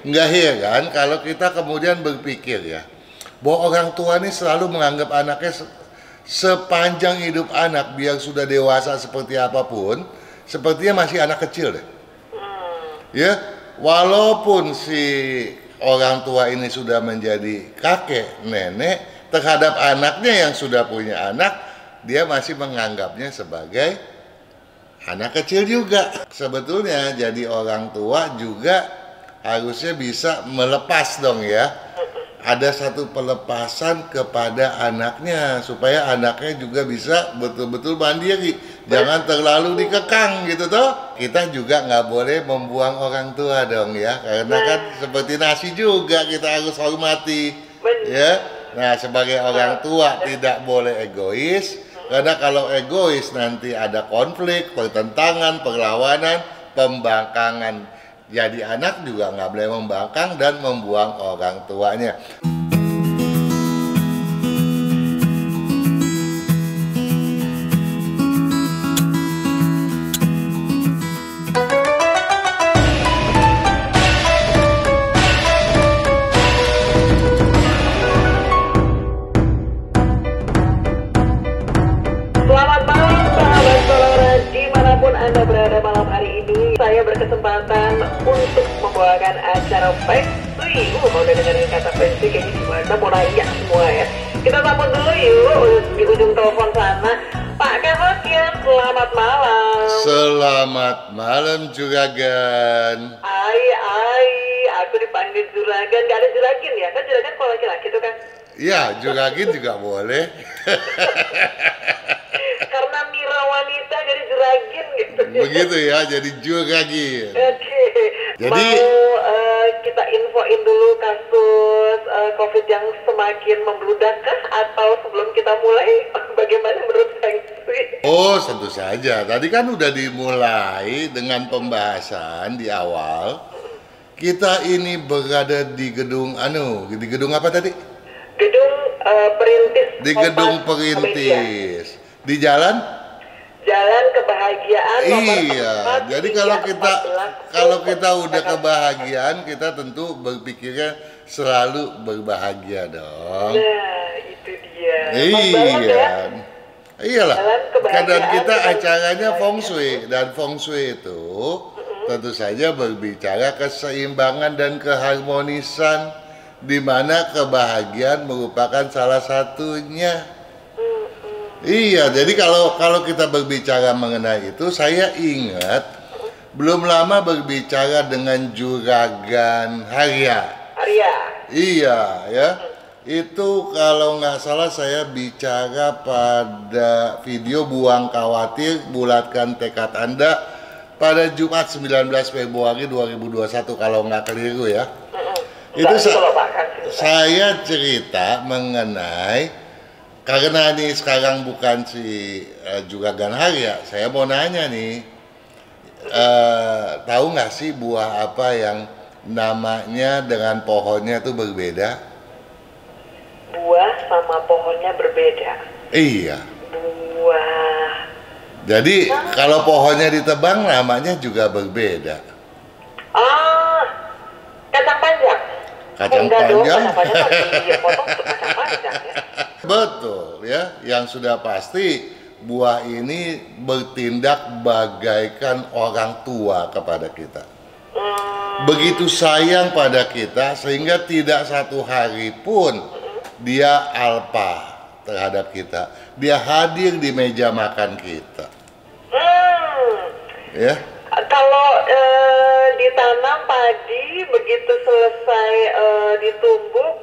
Nggak heran kalau kita kemudian berpikir ya, bahwa orang tua ini selalu menganggap anaknya sepanjang hidup anak, biar sudah dewasa seperti apapun, sepertinya masih anak kecil deh. Ya, walaupun si orang tua ini sudah menjadi kakek, nenek, terhadap anaknya yang sudah punya anak, dia masih menganggapnya sebagai anak kecil juga. Sebetulnya jadi orang tua juga harusnya bisa melepas dong ya. Ada satu pelepasan kepada anaknya supaya anaknya juga bisa betul-betul mandiri, jangan terlalu dikekang gitu toh. Kita juga nggak boleh membuang orang tua dong ya, karena kan seperti nasi juga kita harus hormati ya. Nah, sebagai orang tua tidak boleh egois, karena kalau egois nanti ada konflik, pertentangan, perlawanan, pembangkangan. Jadi anak juga nggak boleh membangkang dan membuang orang tuanya. Selamat malam sahabat Soloras, dimanapun Anda berada malam hari ini. Saya berkesempatan untuk membawakan acara Feng Shui. Kalau udah dengerin kata Feng Shui kayaknya gimana, mau nanya semua ya. Kita sambut dulu yuk di ujung telepon sana, Pak Kamakian. Selamat malam. Selamat malam Juragan. Aku dipanggil Juragan. Gak ada Juragan ya? Kan Juragan kalau laki-laki tuh kan. Ya, Juragan juga boleh. Karena Mira wanita jadi Juragan gitu. Begitu ya, jadi Juragan. Oke. Jadi Mau kita infoin dulu kasus COVID yang semakin membludak kah? Atau sebelum kita mulai, bagaimana menurut Feng Shui? oh, tentu saja. Tadi kan udah dimulai dengan pembahasan di awal. Kita ini berada di gedung di gedung apa tadi? Gedung Perintis. Di Kompas gedung Media. Perintis. Di jalan? Jalan Kebahagiaan nomor Iya. 4, Jadi 314. kalau kita udah kebahagiaan, kita tentu berpikirnya selalu berbahagia dong. Nah, itu dia. Pas banget Iya. ya. Iyalah. Jalan kebahagiaan Kadang kita dengan acaranya kebahagiaan. feng shui, dan feng shui itu tentu saja berbicara keseimbangan dan keharmonisan, di mana kebahagiaan merupakan salah satunya. Iya, jadi kalau kita berbicara mengenai itu, saya ingat belum lama berbicara dengan Juragan Harya. Arya. Iya, ya. Itu kalau nggak salah saya bicara pada video Buang Khawatir, Bulatkan Tekad Anda pada Jumat 19 Februari 2021 kalau nggak keliru ya. Itu saya cerita mengenai, karena ini sekarang bukan si Juragan Harya, saya mau nanya nih, tahu nggak sih buah apa yang namanya dengan pohonnya tuh berbeda? Buah sama pohonnya berbeda. Iya. Buah. Jadi kalau pohonnya ditebang namanya juga berbeda. Ah, kacang panjang. Kacang Enggak dong, panjang. kacang panjang kan dipotong untuk kacang panjang ya. Betul ya, yang sudah pasti buah ini bertindak bagaikan orang tua kepada kita. Begitu sayang pada kita sehingga tidak satu hari pun dia alpa terhadap kita. Dia hadir di meja makan kita. Ya. Kalau ditanam padi, begitu selesai ditumbuk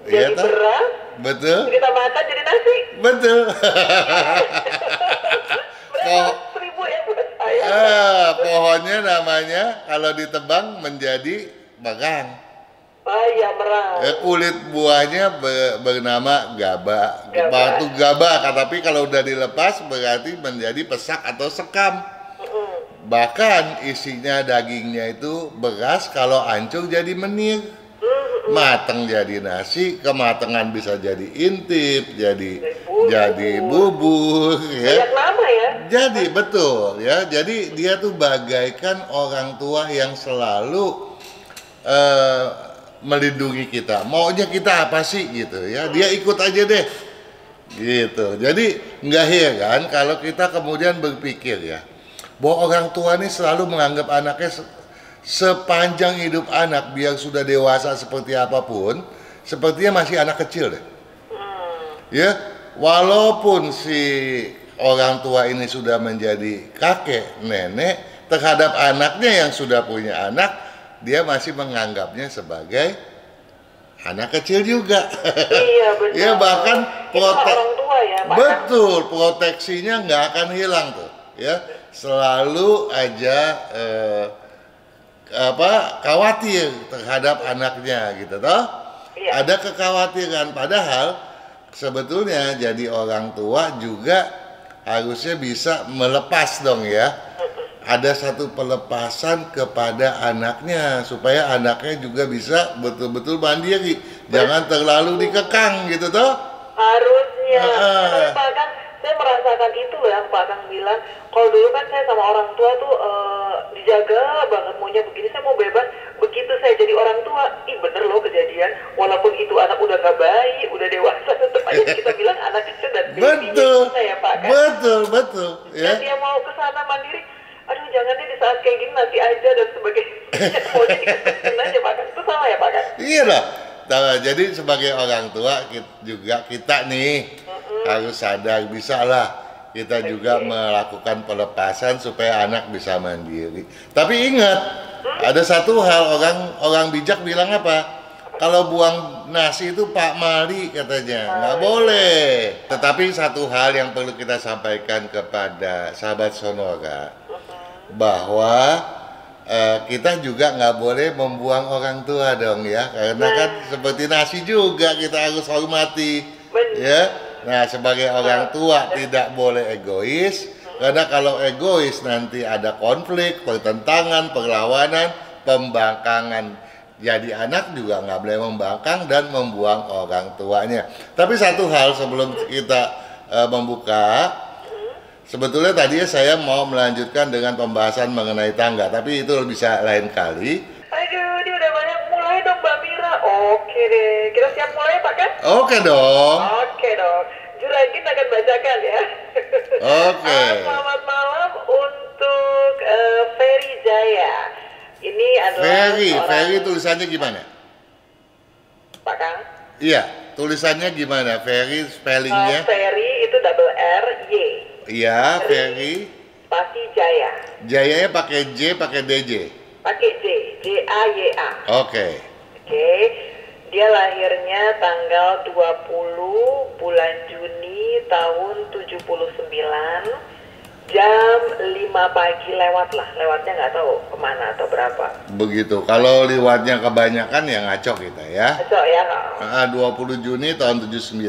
Iya jadi toh? beras, Betul? kita makan jadi nasi. Betul. Berapa 1.000 ya buat saya. Pohonnya namanya kalau ditebang menjadi merang. Oh iya, merang. Kulit buahnya bernama gaba. Gaba. Batu gaba, tapi kalau udah dilepas berarti menjadi pesak atau sekam. Bahkan isinya dagingnya itu beras, kalau hancur jadi menir. Mateng jadi nasi, kematangan bisa jadi intip, jadi bubur ya. Banyak nama ya. Jadi betul ya. Jadi dia tuh bagaikan orang tua yang selalu eh, melindungi kita. Maunya kita apa sih gitu ya? Dia ikut aja deh. Gitu. Jadi nggak heran kalau kita kemudian berpikir ya, bahwa orang tua ini selalu menganggap anaknya sepanjang hidup anak, biar sudah dewasa seperti apapun, sepertinya masih anak kecil deh. Ya, walaupun si orang tua ini sudah menjadi kakek, nenek, terhadap anaknya yang sudah punya anak, dia masih menganggapnya sebagai anak kecil juga. Iya benar. Ya bahkan orang tua ya, Pak. betul, proteksinya nggak akan hilang tuh. Ya, selalu aja khawatir terhadap anaknya gitu toh. Iya. Ada kekhawatiran, padahal sebetulnya jadi orang tua juga harusnya bisa melepas dong ya. Ada satu pelepasan kepada anaknya supaya anaknya juga bisa betul-betul mandiri, jangan terlalu dikekang gitu toh. Harusnya. Karena Pak Kang, saya merasakan itu loh yang Pak Kang bilang. Kalau dulu kan saya sama orang tua tuh dijaga banget, maunya begini, saya mau bebas. Begitu saya jadi orang tua, bener loh kejadian. Walaupun itu anak udah gak baik, udah dewasa, tetap aja kita bilang anak kecil dan baby. Betul, Ya, Pak Kang. betul. Ya. Dan dia mau ke sana mandiri, aduh jangan deh di saat kayak gini nanti aja dan sebagainya. Maunya dikasihin aja Pak Kang. Itu sama ya Pak Kang? Iya lah. Jadi sebagai orang tua kita nih harus sadar, bisa lah kita juga melakukan pelepasan supaya anak bisa mandiri. Tapi ingat, ada satu hal, orang bijak bilang apa? Kalau buang nasi itu Pak Mali katanya, nggak boleh. Tetapi satu hal yang perlu kita sampaikan kepada sahabat Sonora, bahwa kita juga nggak boleh membuang orang tua dong ya, karena kan seperti nasi juga kita harus hormati ya. Nah, sebagai orang tua tidak boleh egois, karena kalau egois nanti ada konflik, pertentangan, perlawanan, pembangkangan. Jadi anak juga nggak boleh membangkang dan membuang orang tuanya. Tapi satu hal sebelum kita membuka, sebetulnya tadi saya mau melanjutkan dengan pembahasan mengenai tangga, tapi itu bisa lain kali. Aduh, ini udah banyak. Mulai dong Mbak Mira. Oke deh, kita siap mulai Pak Kan? Oke dong. Oke dong. Juragin akan bacakan ya. Oke. Selamat malam untuk Ferry Jaya. Ini adalah Ferry tulisannya gimana? Pak Kang? Iya, tulisannya gimana? Ferry spellingnya? Ferry itu double R Y. Iya, Ferry. Spasi Jaya. Jayanya pakai J, pakai DJ. Pakai J, J A Y A. Oke. Oke. Dia lahirnya tanggal 20 bulan Juni tahun 79. Jam 5 pagi lewatnya nggak tahu kemana atau berapa. Begitu, kalau lewatnya kebanyakan ya ngaco kita ya. Ngaco ya. 20 Juni tahun 79.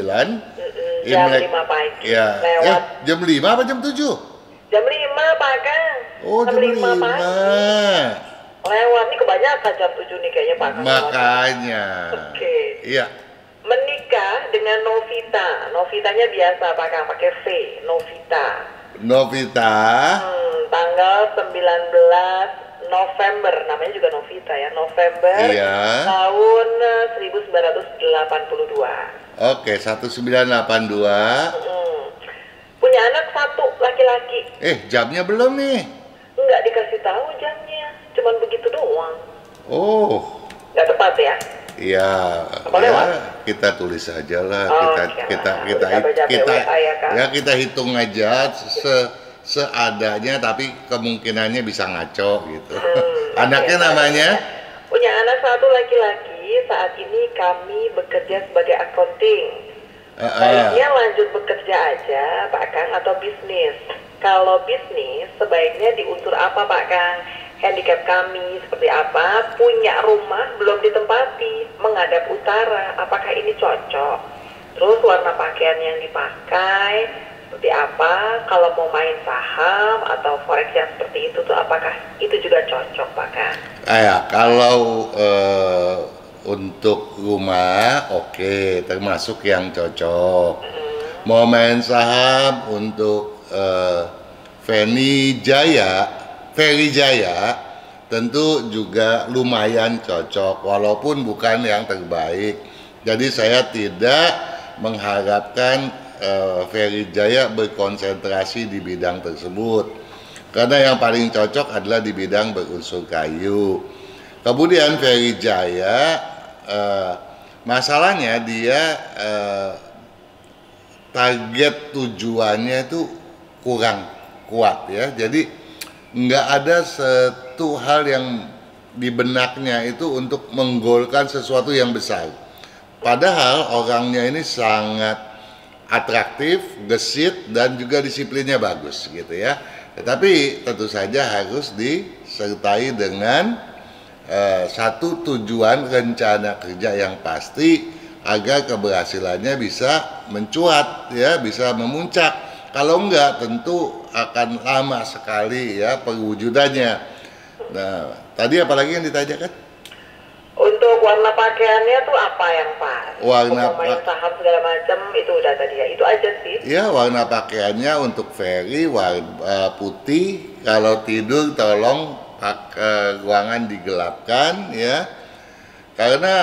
Jam 5 pagi. Ya. Lewat. Jam 5 apa jam 7? Jam 5 Pak Kang. Oh, jam 5 pagi. Lewat, nih kebanyakan jam 7 nih kayaknya Pak Kang. Makanya. Oke. Iya. Menikah dengan Novita. Novitanya biasa Pak Kang, pakai V. Novita. Tanggal 19 November, namanya juga Novita ya. November tahun 1982. Oke, 1982. Punya anak satu, laki-laki. Jamnya belum nih? Nggak dikasih tahu jamnya, cuman begitu doang. Oh. Nggak tepat ya? Iya. Kita tulis aja lah. Kita hitung aja seadanya, tapi kemungkinannya bisa ngaco gitu. Anaknya namanya? Punya anak satu laki-laki. Saat ini kami bekerja sebagai accounting. Baiknya lanjut bekerja aja Pak Kang atau bisnis? Kalau bisnis sebaiknya di unsur apa Pak Kang? Handicap kami seperti apa? Punya rumah belum ditempati, menghadap utara. Apakah ini cocok? Terus warna pakaian yang dipakai seperti apa? Kalau mau main saham atau forex yang seperti itu tuh, apakah itu juga cocok Pak Kang? Kalau untuk rumah oke, termasuk yang cocok. Mau main saham untuk Ferry Jaya tentu juga lumayan cocok, walaupun bukan yang terbaik. Jadi saya tidak mengharapkan Ferry Jaya berkonsentrasi di bidang tersebut, karena yang paling cocok adalah di bidang berunsur kayu. Kemudian Ferry Jaya, masalahnya dia target tujuannya itu kurang kuat ya. Jadi nggak ada satu hal yang di benaknya itu untuk menggolkan sesuatu yang besar. Padahal orangnya ini sangat atraktif, gesit, dan juga disiplinnya bagus gitu ya. Tetapi tentu saja harus disertai dengan satu tujuan rencana kerja yang pasti agar keberhasilannya bisa mencuat ya, bisa memuncak. Kalau enggak tentu akan lama sekali ya perwujudannya. Nah, tadi apalagi yang ditanyakan? Untuk warna pakaiannya tuh apa yang pas? Warna saham segala macam itu udah tadi ya, itu aja sih. Ya, warna pakaiannya untuk Ferry warna putih. Kalau tidur tolong ruangan digelapkan ya, karena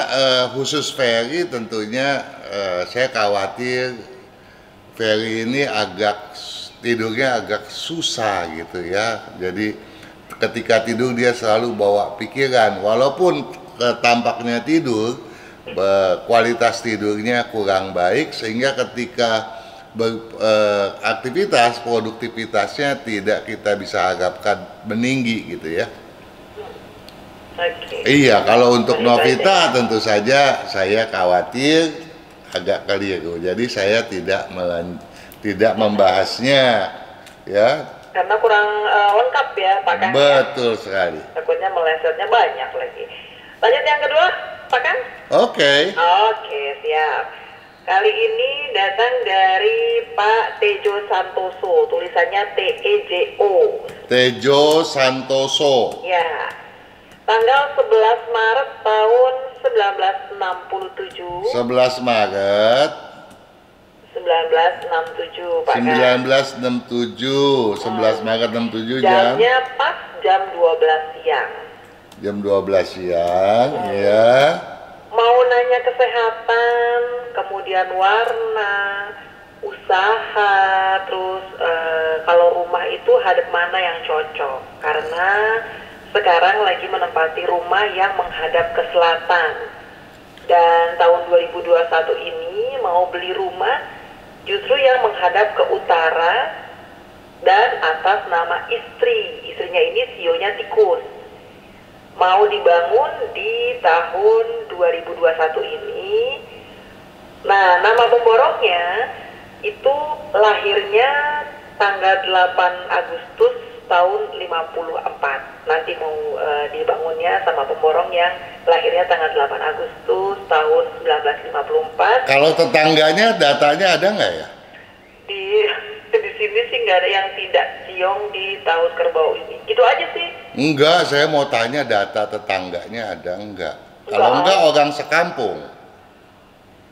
khusus Ferry tentunya saya khawatir Ferry ini tidurnya agak susah gitu ya. Jadi ketika tidur dia selalu bawa pikiran, walaupun tampaknya tidur, kualitas tidurnya kurang baik, sehingga ketika beraktivitas, produktivitasnya tidak kita bisa harapkan meninggi gitu ya. Okay. Iya, kalau untuk Novita tentu saja saya khawatir agak keliru. Jadi saya tidak membahasnya ya. Karena kurang lengkap ya Pak Kang. Betul sekali. Takutnya melesetnya banyak lagi. Lanjut yang kedua, Pak Kang. Oke. Oke, siap. Kali ini datang dari Pak Tejo Santoso, tulisannya Tejo. Tejo Santoso. Ya. Tanggal 11 Maret tahun 1967. 11 Maret 1967, Pak Kang. 1967, 11 Maret 67 jam. Jamnya pas jam 12 siang. Jam 12 siang, ya. Mau nanya kesehatan, kemudian warna, usaha, terus kalau rumah itu hadap mana yang cocok? Karena sekarang lagi menempati rumah yang menghadap ke selatan. Dan tahun 2021 ini mau beli rumah justru yang menghadap ke utara dan atas nama istri. Istrinya ini sionya tikus. Mau dibangun di tahun 2021 ini. Nah, nama pemborongnya itu lahirnya tanggal 8 Agustus tahun 54. Nanti mau dibangunnya sama pemborong yang lahirnya tanggal 8 Agustus tahun 1954. Kalau tetangganya datanya ada nggak ya? Di sini sih nggak ada yang tidak siong di tahun kerbau ini. Gitu aja sih. Enggak, saya mau tanya data tetangganya ada enggak? Kalau enggak orang sekampung.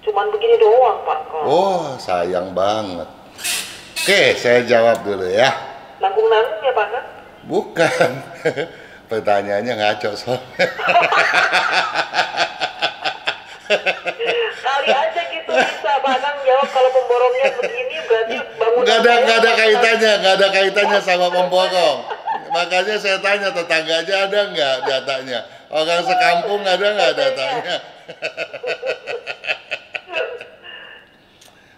Cuman begini doang, Pak. Oh, sayang banget. Oke, saya jawab dulu ya. Nanggung-nanggung ya, Pak? Bukan. Pertanyaannya ngaco soalnya. Kali aja gitu bisa Pak Kang jawab kalau pemborongnya begini berarti bangunan. Nggak ada kaitannya sama pemborong. Makanya saya tanya tetangganya ada nggak datanya? Orang sekampung ada nggak datanya?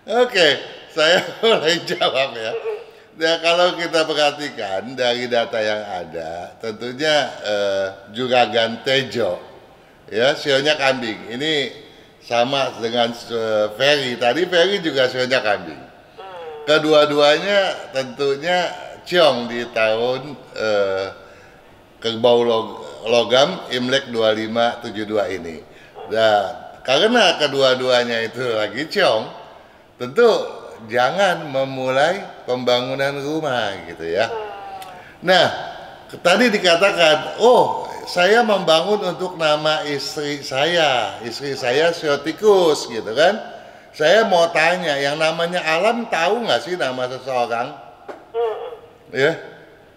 Oke, saya mulai jawab ya. Ya, kalau kita perhatikan dari data yang ada, tentunya Juragan Tejo, ya sionya kambing. Ini sama dengan Ferry. Tadi Ferry juga sionya kambing. Kedua-duanya tentunya ciong di tahun kerbau logam Imlek 2572 ini. Nah, karena kedua-duanya itu lagi ciong, tentu jangan memulai pembangunan rumah gitu ya. Nah, tadi dikatakan, oh saya membangun untuk nama istri saya Siotikus gitu kan. Saya mau tanya, yang namanya Alam tahu nggak sih nama seseorang? Ya,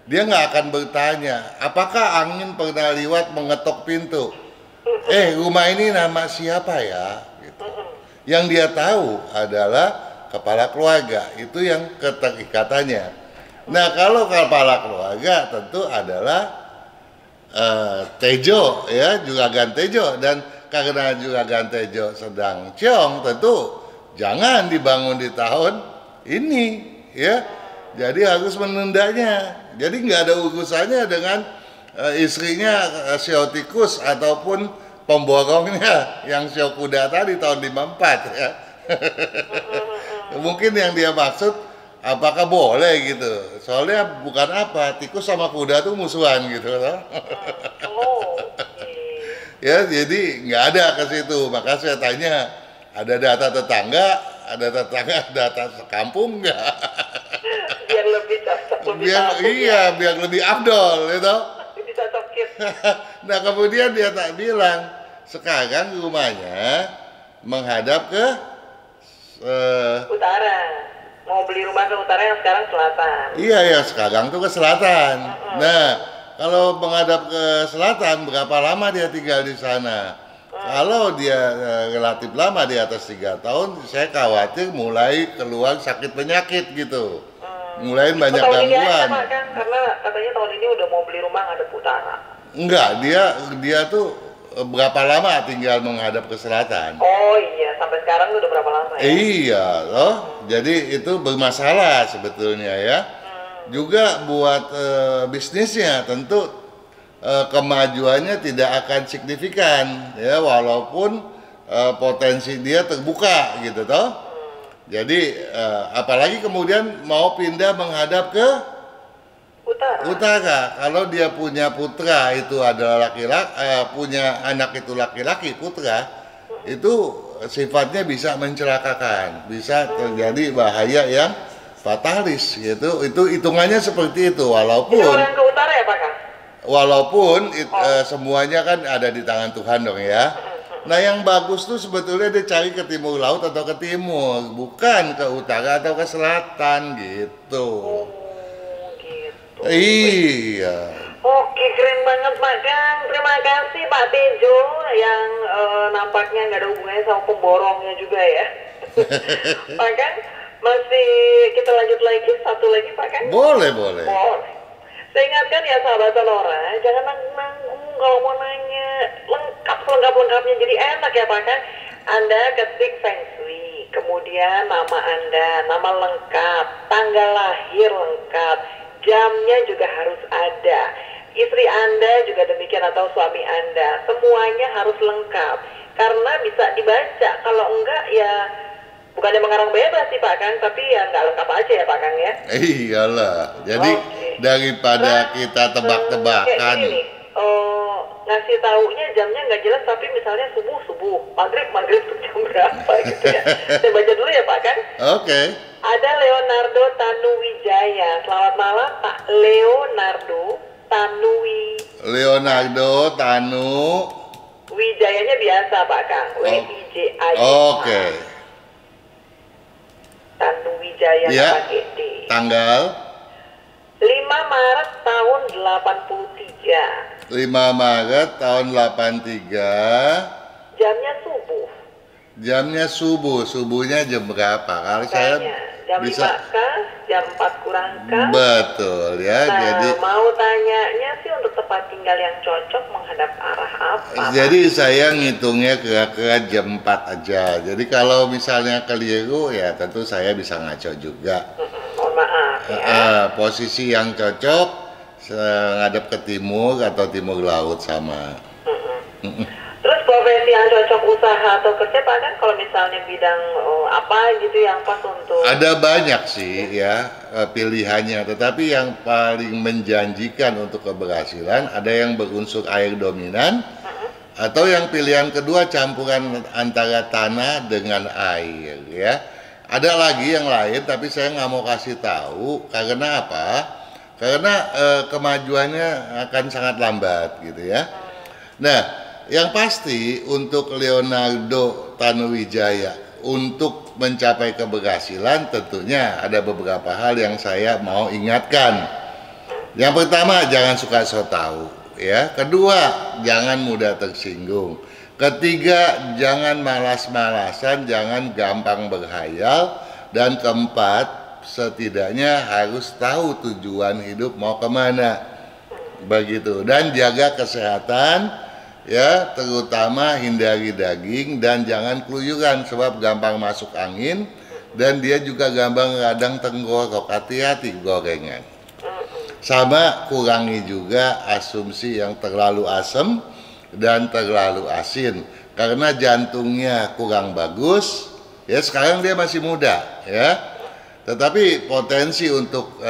dia nggak akan bertanya, apakah angin pernah lewat mengetok pintu? Rumah ini nama siapa ya? Gitu. Yang dia tahu adalah kepala keluarga, itu yang keterikatannya. Nah, kalau kepala keluarga tentu adalah Tejo, ya, Juragan Tejo. Dan karena Juragan Tejo sedang ciong, tentu jangan dibangun di tahun ini, ya. Jadi harus menundanya. Jadi nggak ada urusannya dengan istrinya Sio Tikus ataupun pemborongnya yang Sio Kuda tadi tahun 54, ya. Mungkin yang dia maksud apakah boleh gitu. Soalnya bukan apa, tikus sama kuda tuh musuhan gitu loh. Ya, jadi nggak ada ke situ. Maka saya tanya, ada data tetangga, data sekampung nggak? Biar lebih cocok, biar lebih afdol, gitu. Lebih cocokin. Nah, kemudian dia tak bilang, sekarang rumahnya menghadap ke utara. Mau beli rumah ke utara, yang sekarang selatan. Iya, ya sekarang tuh ke selatan. Nah, kalau menghadap ke selatan, berapa lama dia tinggal di sana? Kalau dia relatif lama, di atas 3 tahun, saya khawatir mulai keluar sakit penyakit gitu. Mulai banyak gangguan. Kan, karena katanya tahun ini udah mau beli rumah ngadep utara. Enggak, dia tuh berapa lama tinggal menghadap ke selatan. Oh iya, sampai sekarang udah berapa lama ya? Iya loh, jadi itu bermasalah sebetulnya, ya. Juga buat bisnisnya tentu kemajuannya tidak akan signifikan, ya, walaupun potensi dia terbuka gitu toh. Jadi apalagi kemudian mau pindah menghadap ke utara. Kalau dia punya putra itu adalah laki-laki, punya anak itu laki-laki, putra, itu sifatnya bisa mencelakakan, bisa terjadi bahaya yang fatalis gitu. Itu hitungannya seperti itu, walaupun orang ke utara ya, Pak Kang? Walaupun semuanya kan ada di tangan Tuhan dong, ya. Nah, yang bagus tuh sebetulnya dia cari ke timur laut atau ke timur, bukan ke utara atau ke selatan gitu. Gitu. Iya. Oke, keren banget Pak Kang. Terima kasih Pak Tejo yang nampaknya nggak ada hubungannya sama pemborongnya juga ya. Pak Kang, masih kita lanjut lagi, satu lagi Pak Kang? Boleh. Saya ingatkan ya sahabat Sonora, jangan nanggung kalau mau nanya lengkapnya, jadi enak ya Pak Kang. Anda ketik Feng Shui, kemudian nama Anda, nama lengkap, tanggal lahir lengkap, jamnya juga harus ada. Istri Anda juga demikian atau suami Anda, semuanya harus lengkap. Karena bisa dibaca, kalau enggak ya bukannya mengarang bebas sih Pak Kang, tapi ya nggak lengkap aja ya Pak Kang ya. Iyalah, jadi daripada kita tebak-tebakan. Ngasih taunya jamnya nggak jelas, tapi misalnya subuh, maghrib tuh jam berapa gitu ya. Saya baca dulu ya Pak Kang. Oke. Ada Leonardo Tanuwijaya. Selamat malam Pak Leonardo Tanu. Wijayanya biasa Pak Kang. W-I-J-A-Y. Oke. Tanuwijaya Ya. pakai D. Tanggal 5 Maret tahun 83. 5 Maret tahun 83. Jamnya subuh. Subuhnya jam berapa? Kalau saya jam bisa 5 kah? Jam 4 kurang kah? betul ya. Nah, jadi mau tanyanya sih untuk tempat tinggal yang cocok menghadap arah apa? Jadi saya ngitungnya kira-kira jam 4 aja. Jadi kalau misalnya keliru ya tentu saya bisa ngaco juga. Mohon maaf ya. Posisi yang cocok ngadep ke timur atau timur laut sama. Terus profesi yang cocok usaha atau kerja Pak kan kalau misalnya bidang apa gitu yang pas untuk? Ada banyak sih ya pilihannya, tetapi yang paling menjanjikan untuk keberhasilan ada yang berunsur air dominan, atau yang pilihan kedua campuran antara tanah dengan air ya. Ada lagi yang lain tapi saya nggak mau kasih tahu karena apa? Karena kemajuannya akan sangat lambat gitu ya. Nah, yang pasti untuk Leonardo Tanuwijaya untuk mencapai keberhasilan tentunya ada beberapa hal yang saya mau ingatkan. Yang pertama, jangan suka so tahu, ya. Kedua, jangan mudah tersinggung. Ketiga, jangan malas-malasan, jangan gampang berhayal. Dan keempat, setidaknya harus tahu tujuan hidup mau kemana, begitu. Dan jaga kesehatan, ya, terutama hindari daging dan jangan keluyuran sebab gampang masuk angin dan dia juga gampang radang tenggorok. Hati-hati gorengan. Sama kurangi juga asumsi yang terlalu asam dan terlalu asin karena jantungnya kurang bagus, ya. Sekarang dia masih muda, ya, tetapi potensi untuk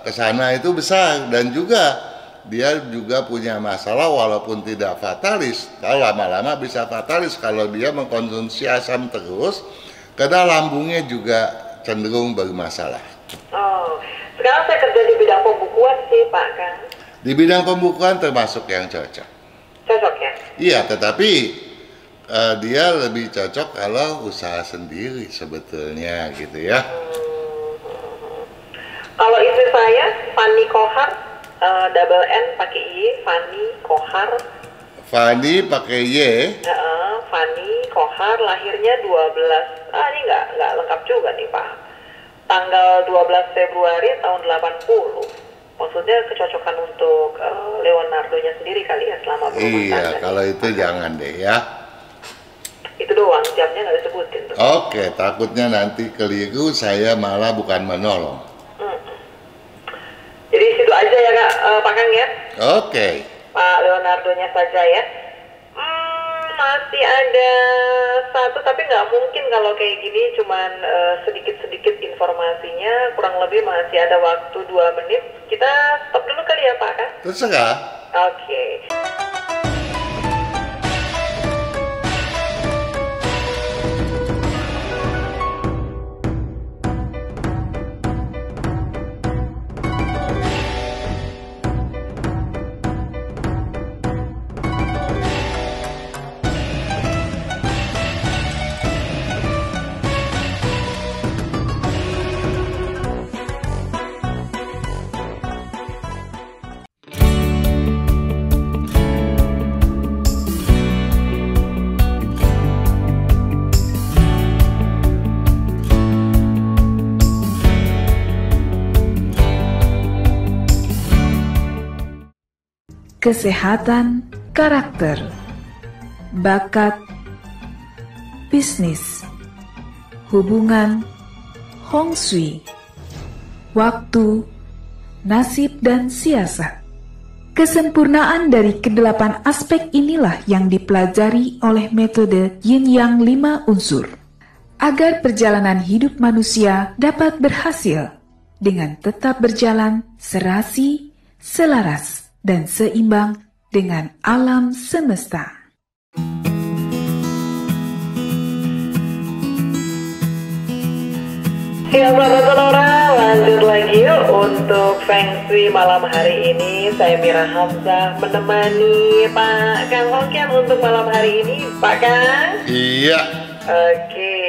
kesana itu besar dan juga dia juga punya masalah walaupun tidak fatalis. Kalau lama-lama bisa fatalis kalau dia mengkonsumsi asam terus karena lambungnya juga cenderung bermasalah. Oh, sekarang saya kerja di bidang pembukuan sih Pak Kang. Di bidang pembukuan termasuk yang cocok. Cocok ya? Iya, tetapi dia lebih cocok kalau usaha sendiri sebetulnya gitu ya. Kalau istri saya, Fani Kohar, double N pakai Y, Fani Kohar. Fani pakai Y. Fani Kohar, lahirnya 12. Ini nggak lengkap juga nih Pak. Tanggal 12 Februari tahun 80. Maksudnya kecocokan untuk Leonardo-nya sendiri kali ya selama berumah tangga. Iya, kalau itu jangan deh ya. Itu doang, jamnya nggak disebutin tuh. Oke, takutnya nanti keliru, saya malah bukan menolong. Jadi situ aja ya Kak, Pak Kang ya. Oke. Pak Leonardo-nya saja ya. Masih ada satu, tapi nggak mungkin kalau kayak gini cuman sedikit-sedikit informasinya, kurang lebih masih ada waktu 2 menit. Kita stop dulu kali ya Pak Kang? Terserah. Oke. Kesehatan karakter, bakat, bisnis, hubungan, Hong Shui, waktu, nasib dan siasat. Kesempurnaan dari kedelapan aspek inilah yang dipelajari oleh metode Yin Yang 5 unsur, agar perjalanan hidup manusia dapat berhasil dengan tetap berjalan serasi, selaras, dan seimbang dengan alam semesta. Ya sahabat Sonora, lanjut lagi yuk untuk Feng Shui malam hari ini. Saya Mira Hamzah menemani Pak Kang Hongkian untuk malam hari ini. Pak Kang? Iya. Oke,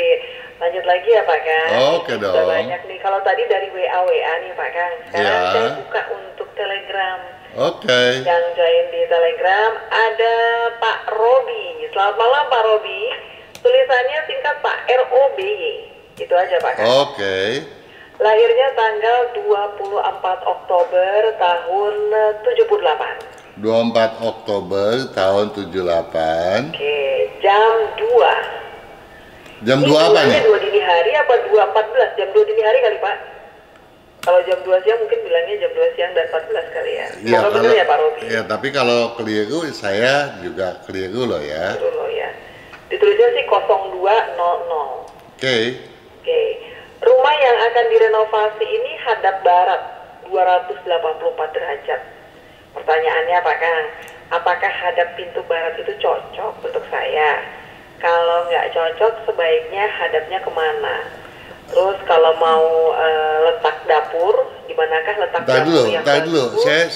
lanjut lagi ya Pak Kang. Oke dong. Sudah banyak nih, kalau tadi dari WA nih Pak Kang. Sekarang Ya. saya buka untuk Telegram. Oke. Yang join di Telegram ada Pak Robi. Selamat malam Pak Robi. Tulisannya singkat Pak, ROBY. Itu aja Pak Kang. Oke. Lahirnya tanggal 24 Oktober tahun 78. 24 Oktober tahun 78. Oke, jam 2. Jam 2 apa nih? 2 dini hari apa 2.14? Jam 2 dini hari kali Pak. Kalau jam 2 siang mungkin bilangnya jam 2 siang dan 14 kali ya. Iya, Semoga benar ya Pak Robi. Ya, tapi kalau keliru saya juga keliru loh ya. Betul loh ya. Ditulisnya sih 0200. Oke. Oke. Rumah yang akan direnovasi ini hadap barat 284 derajat. Pertanyaannya Pak Kang, apakah hadap pintu barat itu cocok untuk saya? Kalau nggak cocok, sebaiknya hadapnya kemana? Terus kalau mau letak dapur, dimanakah letak dapur yang Tadi dulu. bagus?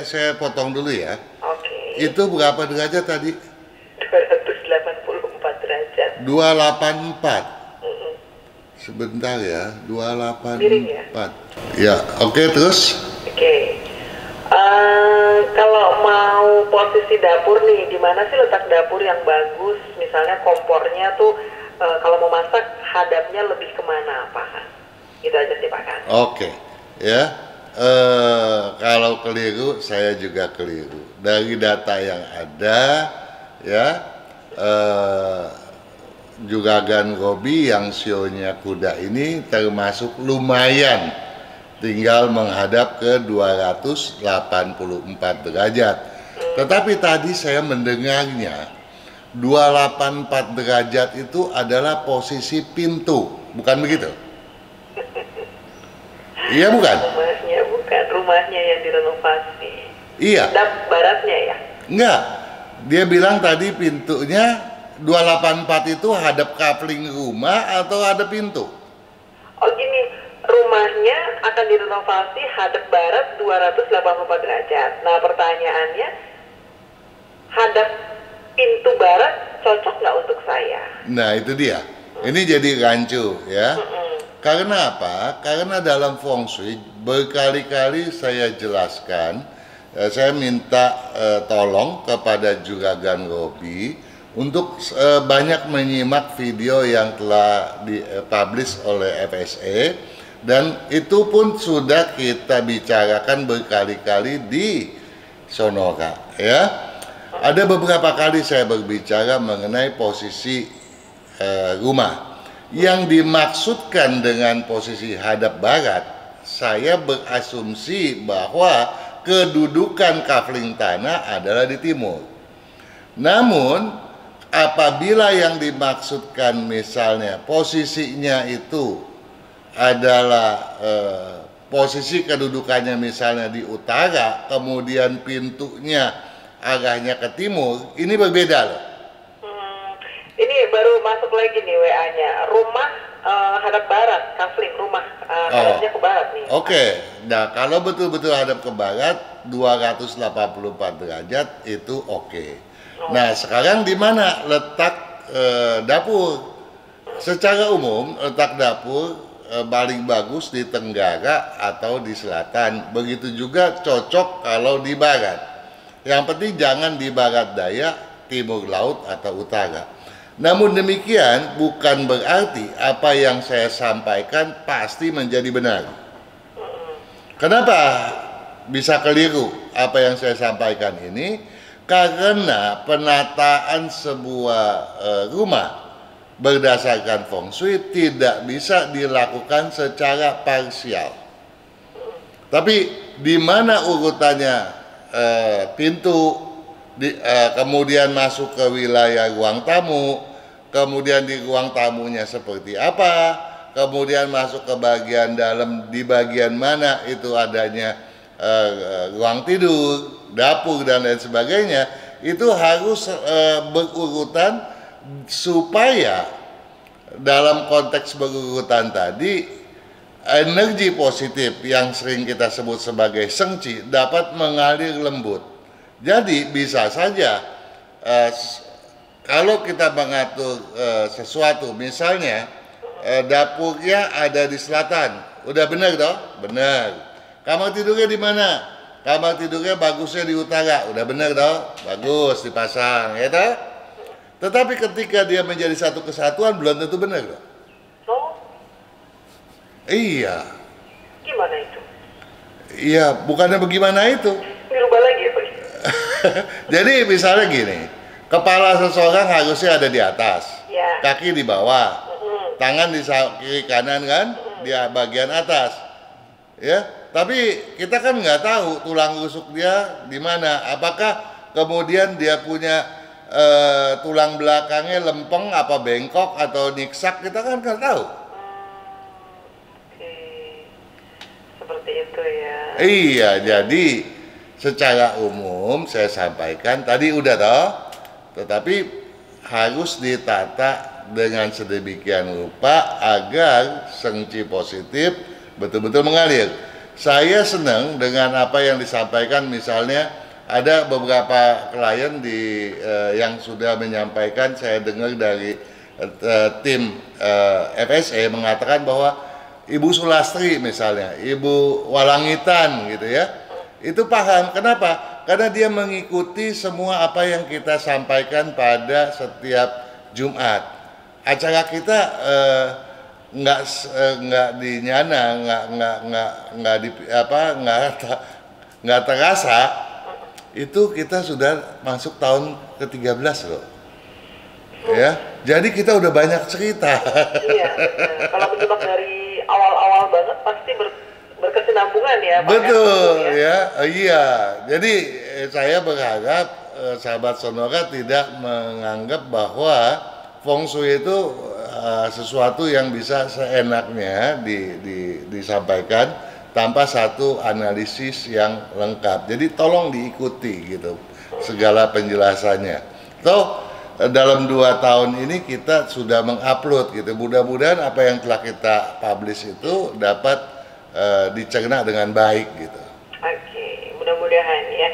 Saya potong dulu ya. Oke. Itu berapa derajat tadi? 284 derajat. 284. Sebentar ya, Miring ya? 284. Ya, oke terus. Oke. Kalau mau posisi dapur nih, di mana sih letak dapur yang bagus? Misalnya kompornya tuh kalau mau masak hadapnya lebih kemana, Pak Han? Itu aja sih, Pak Han. Oke, ya. Kalau keliru, saya juga keliru. Dari data yang ada, ya, Juragan Robi yang sionya kuda ini termasuk lumayan, tinggal menghadap ke 284 derajat. Tetapi tadi saya mendengarnya 284 derajat itu adalah posisi pintu, bukan begitu? Iya bukan? Rumahnya bukan, rumahnya yang direnovasi. Iya. Dan baratnya ya? Enggak. Dia bilang tadi pintunya 284 itu hadap kapling rumah atau ada pintu? Oh gini, rumahnya akan direnovasi hadap barat 284 derajat. Nah pertanyaannya, hadap pintu barat cocok nggak untuk saya? Nah itu dia. Ini jadi rancu ya. Karena apa? Karena dalam feng shui berkali-kali saya jelaskan, saya minta tolong kepada Juragan Robi untuk banyak menyimak video yang telah dipublish oleh FSE, dan itu pun sudah kita bicarakan berkali-kali di Sonora ya. Ada beberapa kali saya berbicara mengenai posisi rumah. Yang dimaksudkan dengan posisi hadap barat, saya berasumsi bahwa kedudukan kafling tanah adalah di timur. Namun apabila yang dimaksudkan misalnya posisinya itu adalah posisi kedudukannya misalnya di utara, kemudian pintunya arahnya ke timur, ini berbeda loh. Ini baru masuk lagi nih WA-nya. Rumah hadap barat, kafling rumah hadapnya ke barat nih. Oke. Nah, kalau betul-betul hadap ke barat 284 derajat itu oke. Nah, sekarang di mana letak dapur? Secara umum letak dapur paling bagus di tenggara atau di selatan. Begitu juga cocok kalau di barat. Yang penting jangan di barat daya, timur laut atau utara. Namun demikian bukan berarti apa yang saya sampaikan pasti menjadi benar. Kenapa bisa keliru apa yang saya sampaikan ini? Karena penataan sebuah rumah berdasarkan feng shui tidak bisa dilakukan secara parsial. Tapi di mana urutannya pintu, kemudian masuk ke wilayah ruang tamu, kemudian di ruang tamunya seperti apa, kemudian masuk ke bagian dalam, di bagian mana itu adanya ruang tidur, dapur dan lain sebagainya, itu harus berurutan supaya dalam konteks berurutan tadi energi positif yang sering kita sebut sebagai sengci dapat mengalir lembut. Jadi bisa saja kalau kita mengatur sesuatu, misalnya dapurnya ada di selatan, udah benar toh? Benar. Kamar tidurnya di mana? Kamar tidurnya bagusnya di utara, udah benar toh? Bagus, dipasang, ya toh? Tetapi ketika dia menjadi satu kesatuan belum tentu benar toh? Oh? Iya. Gimana itu? Iya, bukannya bagaimana itu? Dirubah lagi ya, Pak? Jadi misalnya gini, kepala seseorang harusnya ada di atas, ya. Kaki di bawah, tangan di kiri kanan kan, di bagian atas, ya. Tapi kita kan nggak tahu tulang rusuk dia di mana. Apakah kemudian dia punya tulang belakangnya lempeng, apa bengkok atau niksak, kita kan nggak tahu. Oke. Seperti itu ya. Iya, jadi secara umum saya sampaikan tadi udah toh. Tetapi harus ditata dengan sedemikian rupa agar sengci positif betul-betul mengalir. Saya senang dengan apa yang disampaikan, misalnya ada beberapa klien yang sudah menyampaikan, saya dengar dari tim FSE mengatakan bahwa Ibu Sulastri misalnya, Ibu Walangitan gitu ya, itu paham. Kenapa? Karena dia mengikuti semua apa yang kita sampaikan pada setiap Jumat. Acara kita nggak dinyana, nggak terasa. Itu kita sudah masuk tahun ke-13 loh. Ya, jadi kita udah banyak cerita. Iya, kalau menyimak dari awal-awal banget pasti berkesinambungan ya, Pak. Betul ya, iya. Jadi saya berharap sahabat Sonora tidak menganggap bahwa feng shui itu sesuatu yang bisa seenaknya disampaikan tanpa satu analisis yang lengkap. Jadi tolong diikuti gitu segala penjelasannya. Toh dalam 2 tahun ini kita sudah mengupload gitu. Mudah-mudahan apa yang telah kita publish itu dapat dicerna dengan baik gitu. Oke, mudah-mudahan ya.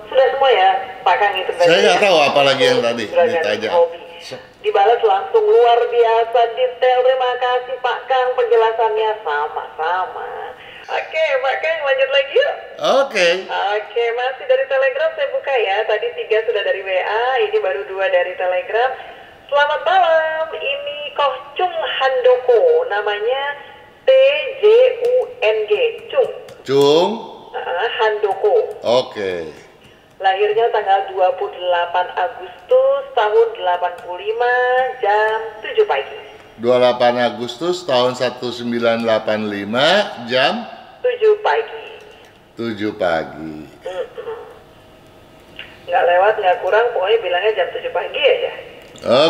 Sudah semua ya, Pak Kang itu tadi. Saya nggak tahu apa lagi yang tadi ditanya. Dibalas langsung luar biasa detail. Terima kasih Pak Kang, penjelasannya sama-sama. Oke, Pak Kang lanjut lagi yuk. Oke. Oke, masih dari Telegram saya buka ya. Tadi 3 sudah dari WA, ini baru 2 dari Telegram. Selamat malam, ini Kohcung Handoko, namanya TJUNG, Cung Handoko. Oke. Lahirnya tanggal 28 Agustus tahun 85 jam 7 pagi. 28 Agustus tahun 1985 jam 7 pagi. 7 pagi. Nggak lewat, nggak kurang, pokoknya bilangnya jam 7 pagi aja.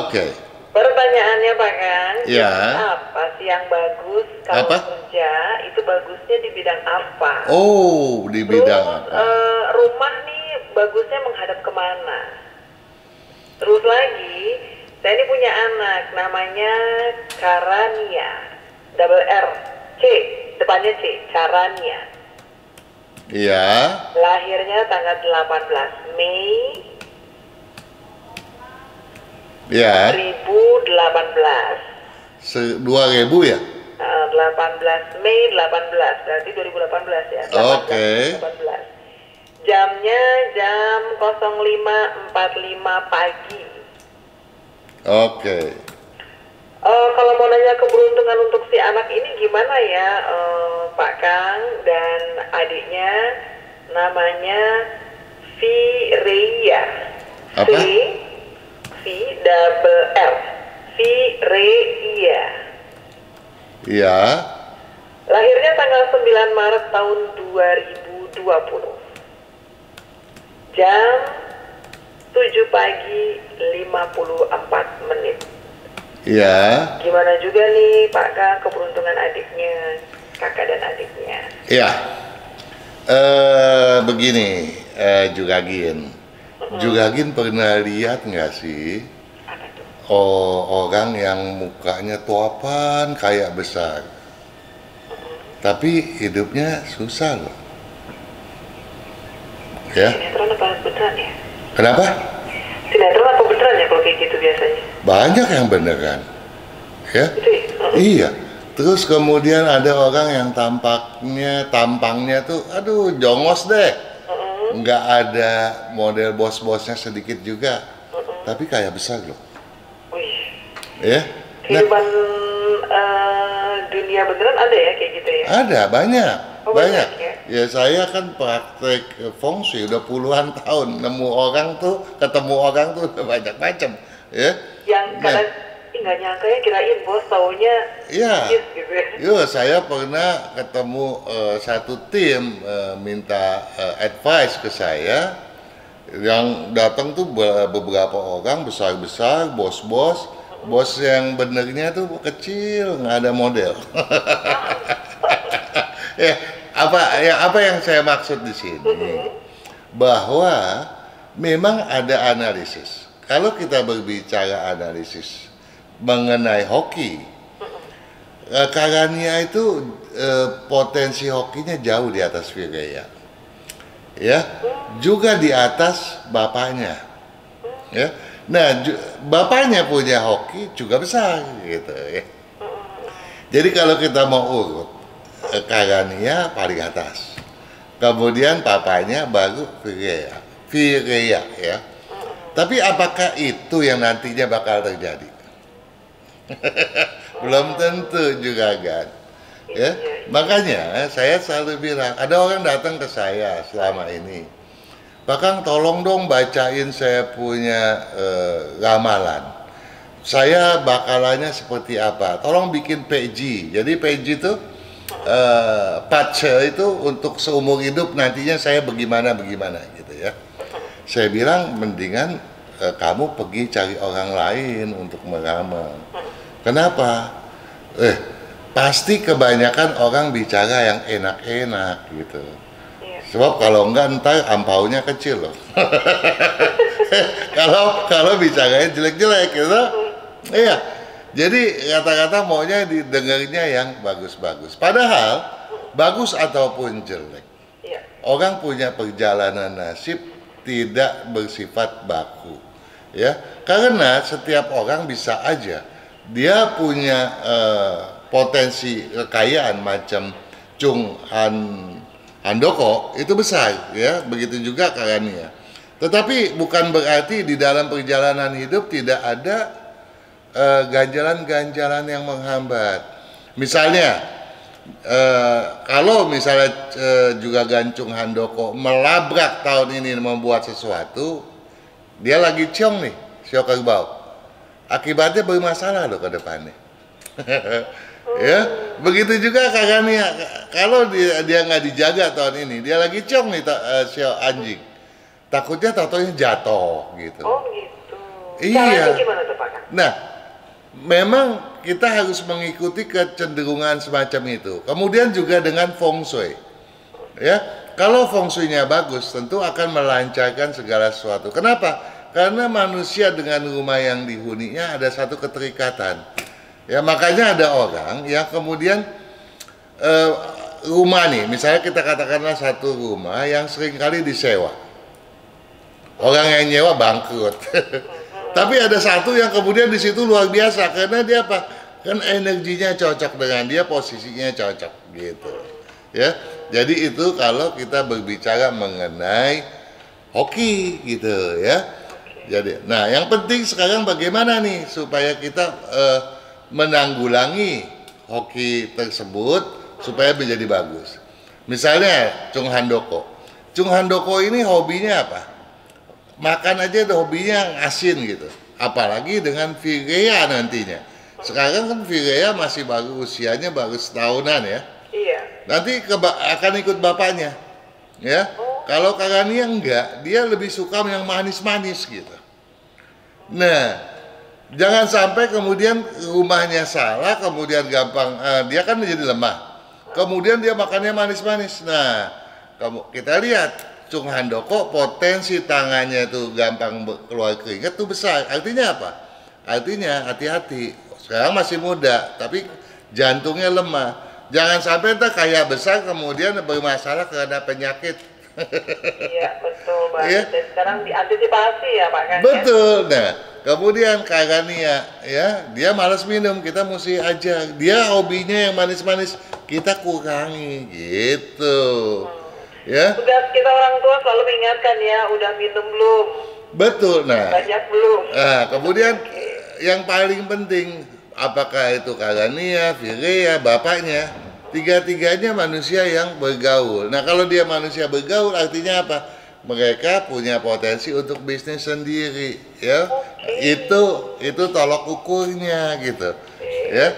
Oke. Pertanyaannya Pak Kang, Ya. apa sih yang bagus kalau Apa? kerja itu bagusnya di bidang apa? Oh, di bidang Terus apa? rumah nih bagusnya menghadap kemana? Terus lagi, saya ini punya anak namanya Karania, double R, C, depannya C, Karania. Iya. Lahirnya tanggal 18 Mei Ya. 2018. 2000 ya? 18 Mei 18, berarti 2018 ya. 18, Oke. 18. Jamnya jam 05.45 pagi. Oke. Kalau mau nanya keberuntungan untuk si anak ini gimana ya, Pak Kang dan adiknya namanya Vireia. Apa? V double R. Vireia. Iya. Lahirnya tanggal 9 Maret tahun 2020. Jam 7 pagi 54 menit. Iya. Gimana juga nih Pak Kang keberuntungan adiknya, kakak dan adiknya? Iya. Begini, Jugagin. Jugagin pernah lihat nggak sih Apa tuh? orang yang mukanya toapan kayak besar, tapi hidupnya susah loh. Ya. Sinetron apa beneran ya? Kenapa? Sinetron apa beneran ya kalau kayak gitu biasanya? Banyak yang beneran. Ya. Gitu ya? Iya. Terus kemudian ada orang yang tampangnya tuh, aduh jongos deh. Nggak ada model bos-bosnya sedikit juga. Tapi kayak besar loh. Wih. Ya. Kehidupan dunia beneran ada ya kayak gitu ya? Ada, banyak. Oh, banyak. banyak Ya saya kan praktek feng shui udah puluhan tahun. Ketemu orang tuh udah banyak macam. Ya. Yang kadang nggak nyangka ya, kirain bos taunya Iya. gitu ya. Yo, saya pernah ketemu satu tim minta advice ke saya, yang datang tuh beberapa orang besar-besar, bos-bos, bos yang benernya tuh kecil, nggak ada model. Ya, apa yang saya maksud di sini, bahwa memang ada analisis. Kalau kita berbicara analisis mengenai hoki, Karania itu potensi hokinya jauh di atas Vireia, ya, juga di atas bapaknya, ya. Nah, bapaknya punya hoki juga besar, gitu ya. Jadi kalau kita mau urut, Karania paling atas, kemudian papanya baru Virea ya. Tapi apakah itu yang nantinya bakal terjadi? Belum tentu juga kan. Ya, makanya saya selalu bilang, ada orang datang ke saya selama ini, Pak Kang, tolong dong bacain saya punya ramalan. Saya bakalannya seperti apa? Tolong bikin PG. Jadi PG itu pace itu untuk seumur hidup nantinya saya bagaimana gitu ya. Saya bilang mendingan kamu pergi cari orang lain untuk meramal. Kenapa? Pasti kebanyakan orang bicara yang enak-enak gitu. Sebab kalau enggak ntar ampaunya kecil loh. Kalau bicaranya jelek-jelek gitu. Iya. Jadi kata-kata maunya didengarnya yang bagus-bagus. Padahal bagus ataupun jelek, orang punya perjalanan nasib tidak bersifat baku. Ya, karena setiap orang bisa aja dia punya potensi kekayaan macam Chung Handoko itu besar ya, begitu juga Karania. Tetapi bukan berarti di dalam perjalanan hidup tidak ada ganjalan-ganjalan yang menghambat. Misalnya kalau misalnya juga Gancung Handoko melabrak tahun ini membuat sesuatu, dia lagi ciong nih, sio kerbau. Akibatnya bermasalah loh ke depannya. Ya, begitu juga Karania. Kalau dia nggak dijaga tahun ini, dia lagi ciong nih sio anjing. Takutnya tato-nya jatuh gitu. Oh gitu. Iya. Caranya gimana tuh Pak Kang? Nah, memang kita harus mengikuti kecenderungan semacam itu. Kemudian juga dengan feng shui. Ya, kalau feng shui-nya bagus, tentu akan melancarkan segala sesuatu. Kenapa? Karena manusia dengan rumah yang dihuninya ada satu keterikatan. Ya, makanya ada orang yang kemudian rumah nih, misalnya kita katakanlah satu rumah yang seringkali disewa. Orang yang nyewa bangkrut. Tapi ada satu yang kemudian di situ luar biasa karena dia apa? Kan energinya cocok dengan dia, posisinya cocok gitu. Ya. Jadi itu kalau kita berbicara mengenai hoki gitu ya. Jadi, nah yang penting sekarang bagaimana nih supaya kita menanggulangi hoki tersebut supaya menjadi bagus. Misalnya Chung Handoko. Chung Handoko ini hobinya apa? Makan aja ada hobinya asin gitu. Apalagi dengan Virea nantinya. Sekarang kan Virea masih baru usianya baru setahunan ya. Iya. Nanti akan ikut bapaknya. Ya. Kalau Karania enggak, dia lebih suka yang manis-manis gitu. Nah, jangan sampai kemudian rumahnya salah, kemudian gampang dia kan menjadi lemah. Kemudian dia makannya manis-manis. Nah, kita lihat Chung Handoko potensi tangannya itu gampang keluar keringat tuh besar. Artinya apa? Artinya hati-hati. Sekarang masih muda, tapi jantungnya lemah. Jangan sampai entah kaya besar kemudian bermasalah karena penyakit. Iya betul Pak. Ya? Dan sekarang diantisipasi ya Pak Kang. Betul. Nah, kemudian Karania ya, dia malas minum, kita mesti aja. Dia hobinya yang manis-manis, kita kurangi gitu. Ya. Sudah kita orang tua selalu mengingatkan ya, udah minum belum? Betul. Nah, Banyak belum? nah kemudian yang paling penting apakah itu Karania, Virea, bapaknya, tiga-tiganya manusia yang bergaul. Nah kalau dia manusia bergaul artinya apa? Mereka punya potensi untuk bisnis sendiri, ya. Itu tolok ukurnya gitu, ya.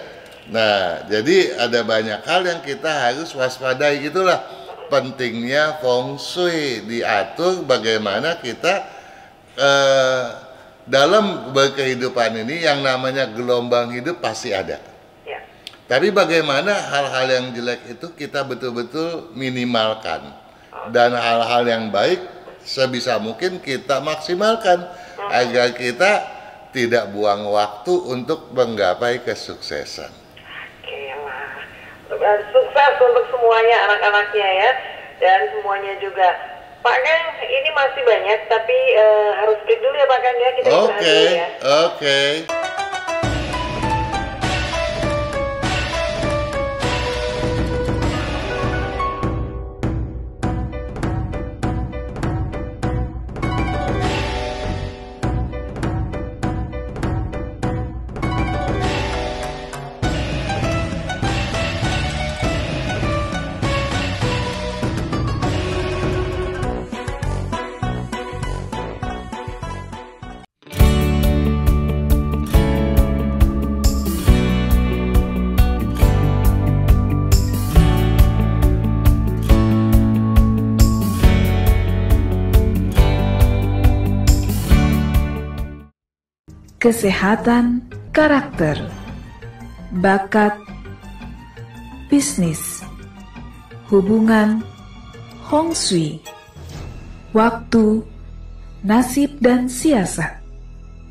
Nah jadi ada banyak hal yang kita harus waspadai gitulah. Pentingnya feng shui diatur bagaimana kita dalam berkehidupan ini yang namanya gelombang hidup pasti ada. Ya. Tapi bagaimana hal-hal yang jelek itu kita betul-betul minimalkan dan hal-hal yang baik sebisa mungkin kita maksimalkan agar kita tidak buang waktu untuk menggapai kesuksesan. Sukses untuk semuanya anak-anaknya ya, dan semuanya juga. Pak Kang, ini masih banyak tapi harus break dulu ya Pak Kang ya, kita istirahat dulu ya. Oke. kesehatan, karakter, bakat, bisnis, hubungan, Hong Shui, waktu, nasib, dan siasat.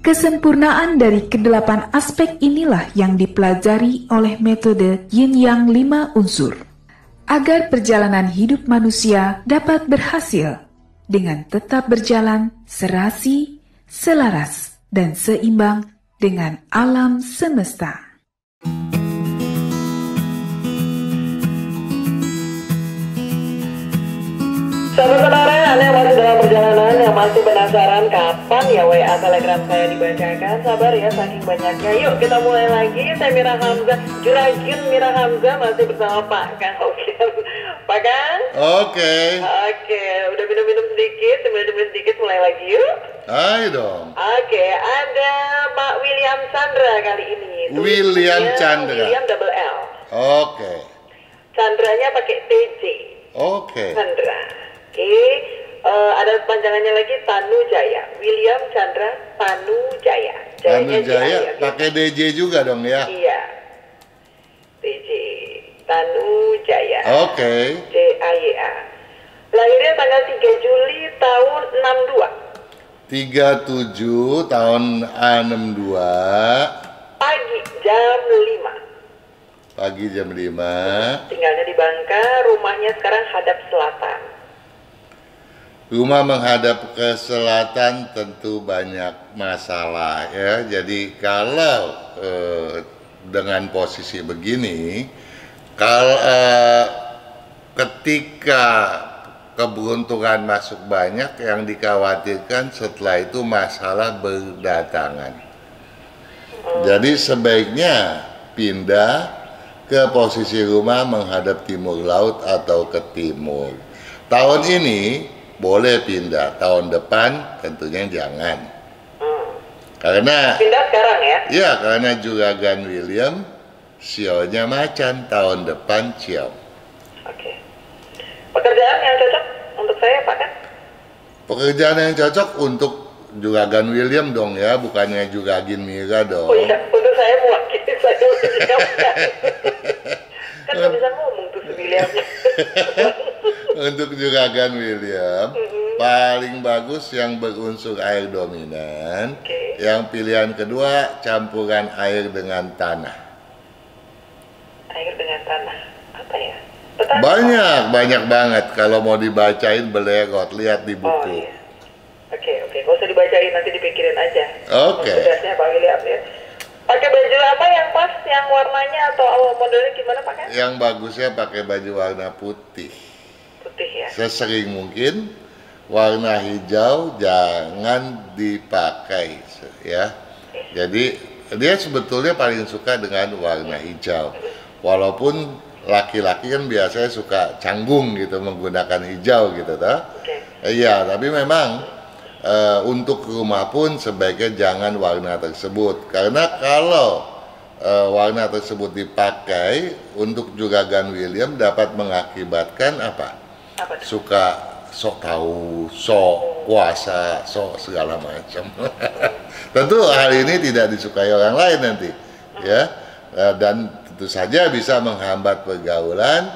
Kesempurnaan dari kedelapan aspek inilah yang dipelajari oleh metode Yin Yang 5 unsur, agar perjalanan hidup manusia dapat berhasil dengan tetap berjalan serasi, selaras, dan seimbang dengan alam semesta. Sahabat Sonora, Anda yang masih dalam perjalanan, yang masih penasaran kapan ya WA Telegram saya dibacakan, sabar ya, saking banyaknya. Yuk kita mulai lagi. Saya Mira Hamzah, Juragan Mira Hamzah, masih bersama Pak Kang. Oke, Pak Kang? Oke. Oke, udah minum-minum sedikit, sambil sedikit, mulai lagi yuk. Ayo dong. Oke, ada Pak William Chandra kali ini. William Chandra. William double L. Oke. Chandranya pakai TJ. Oke. Chandra. Oke, ada panjangannya lagi, Tanu Jaya. William Chandra Tanu Jaya. Tanu Jaya pakai DJ juga dong ya? Iya. DJ Tanu Jaya. Oke. JAYA. Lahirnya tanggal 3 Juli tahun 62. 37 tahun 62. Pagi jam 5. Pagi jam 5. Tinggalnya di Bangka, rumahnya sekarang hadap selatan. Rumah menghadap ke selatan tentu banyak masalah ya. Jadi kalau dengan posisi begini, kalau ketika keberuntungan masuk banyak, yang dikhawatirkan setelah itu masalah berdatangan. Jadi sebaiknya pindah ke posisi rumah menghadap timur laut atau ke timur. Tahun ini boleh pindah, tahun depan tentunya jangan. Karena pindah sekarang ya? Iya, karena Juragan William sionya macan, tahun depan cio. Oke. Pekerjaan yang cocok untuk saya Pak kan? Pekerjaan yang cocok untuk Juragan William dong ya, bukannya Juragan Mira dong. Oh iya, untuk saya mewakili saya William. Kan nggak bisa ngomong tuh si Williamnya. Untuk Juragan William, paling bagus yang berunsur air dominan. Yang pilihan kedua, campuran air dengan tanah. Air dengan tanah, apa ya? Banyak banget. Kalau mau dibacain belerot, lihat di buku. Oh iya. Oke, gak usah dibacain, nanti dipikirin aja. Oke. Tugasnya Pak William ya. Pakai baju apa yang pas, yang warnanya atau modelnya gimana Pak? Yang bagusnya pakai baju warna putih. Putih ya. Sesering mungkin. Warna hijau jangan dipakai ya. Jadi dia sebetulnya paling suka dengan warna hijau. Walaupun laki-laki kan biasanya suka canggung gitu menggunakan hijau gitu toh. Iya, tapi memang untuk rumah pun sebaiknya jangan warna tersebut, karena kalau warna tersebut dipakai untuk Juragan William dapat mengakibatkan apa? Suka sok tahu, sok kuasa, sok segala macam. Tentu hal ini tidak disukai orang lain nanti, ya, dan tentu saja bisa menghambat pergaulan,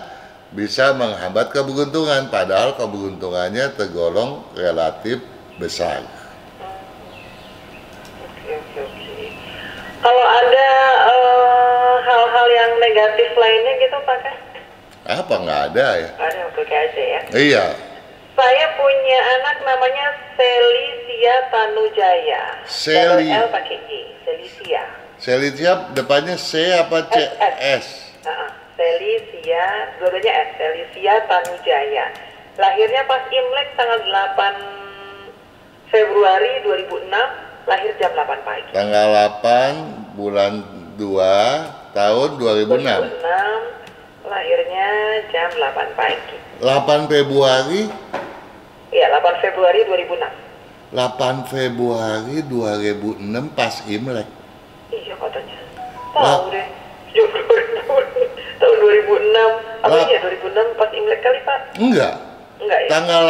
bisa menghambat keberuntungan, padahal keberuntungannya tergolong relatif besar. Oke. Kalau ada hal-hal yang negatif lainnya gitu Pak? Apa nggak ada ya? Ada, oke aja ya. Iya. Saya punya anak namanya Celicia Tanujaya. Seli. L pakai I, Celicia. Celicia depannya C apa C? S. Celicia, dua-duanya S. Celicia Tanujaya. Lahirnya pas Imlek tanggal 8 Februari 2006, lahir jam 8 pagi. Tanggal 8 bulan 2 tahun 2006. 2006, lahirnya jam 8 pagi. 8 Februari? Iya, 8 Februari 2006. 8 Februari 2006 pas Imlek. Iya katanya. Tahu deh. Tahun 2006. Apa iya 2006 pas Imlek kali Pak? Enggak. Enggak ya. Tanggal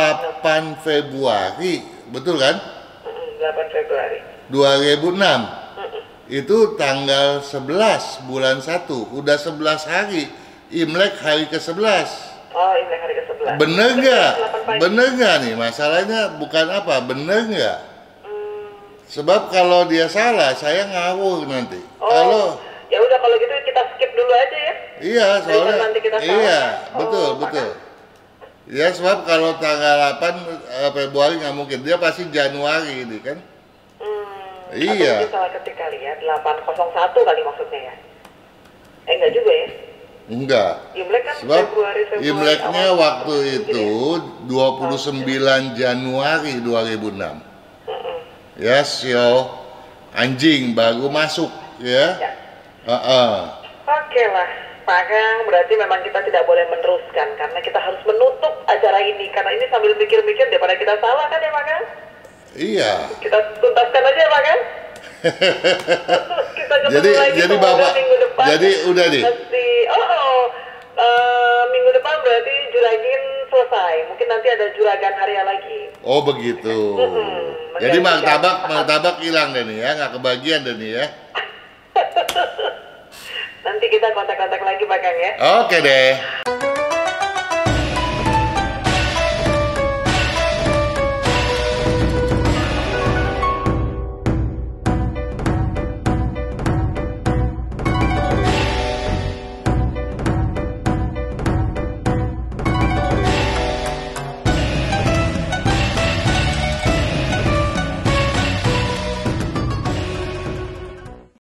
8 Februari, betul kan? 8 Februari. 2006. Itu tanggal 11 bulan 1, udah 11 hari. Imlek hari ke-11. Oh, Imlek hari ke-11. Bener nggak? Bener nggak nih? Masalahnya bukan apa, bener nggak? Sebab kalau dia salah, saya ngawur nanti. Oh, Kalau ya udah kalau gitu kita skip dulu aja ya. iya, soalnya nanti kita salah. iya, Oh, betul, betul. Ya, sebab kalau tanggal 8 Februari nggak mungkin. Dia pasti Januari ini kan? Iya. Atau salah ketik kali ya, 801 kali maksudnya ya. Enggak juga ya. Enggak. Imlek kan Sebab Februari Imleknya awal waktu itu 29 Januari 2006. Ya, sio anjing baru masuk ya. Ya. Oke lah, Pak Kang, berarti memang kita tidak boleh meneruskan karena kita harus menutup acara ini karena ini sambil mikir-mikir daripada kita salah kan ya Pak Kang? Iya. Kita tuntaskan aja Pak Kang. Kita ketemu lagi jadi semoga Bapak minggu depan. jadi udah nih. Minggu depan berarti juragin selesai. Mungkin nanti ada juragan Arya lagi. Oh begitu. Jadi martabak hilang deh nih ya, nggak kebagian deh nih ya. Nanti kita kontak-kontak lagi Pak Kang ya. Oke deh.